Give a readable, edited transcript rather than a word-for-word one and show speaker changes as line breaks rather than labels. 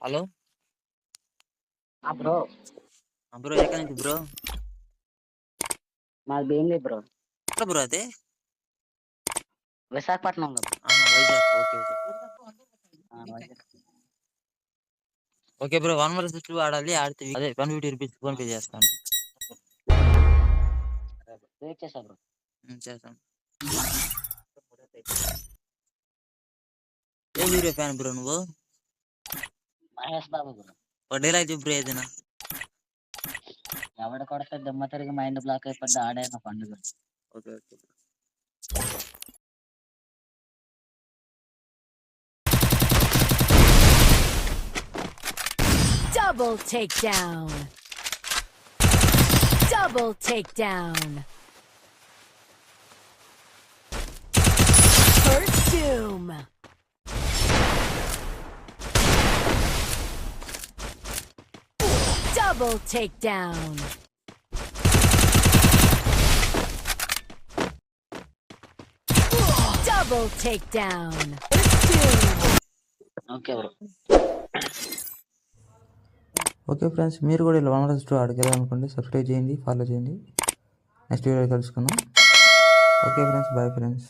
Hello
bro
bro ఎక్కడి నుంచి bro?
మాది భీమిలి బ్రో.
ఎక్కడ బ్రో అది?
విశాఖపట్నంలో.
Vizag. Okay okay
Vizag.
Okay bro, 1 vs 2 ఆడాలి. ఆడితే అదే 150 రూపీస్ ఫోన్ పే చేస్తాను.
వెయిట్ చేసా బ్రో.
చేస్తాను. ఏ హీరో ఫ్యాన్ బ్రో నువ్వు?
మహేష్ బాబు బ్రో.
ఒక డైలాగ్ చెప్పు బ్రో ఏదైనా.
ఎవడ కొడితే దిమ్మ తిరిగి మైండ్ బ్లాక్ అయిపోద్ది ఆడైన పండుగ.
Okay okay
Double takedown. Double takedown. First doom. Double takedown. Double takedown. First doom.
Okay bro.
Okay friends, మీరు కూడా ఇలా 1 vs 2 అడగాలనుకోండి, సబ్స్క్రైబ్ చేయండి, ఫాలో చేయండి. నెక్స్ట్ వీడియో కలుసుకుందాం. Okay friends, bye friends.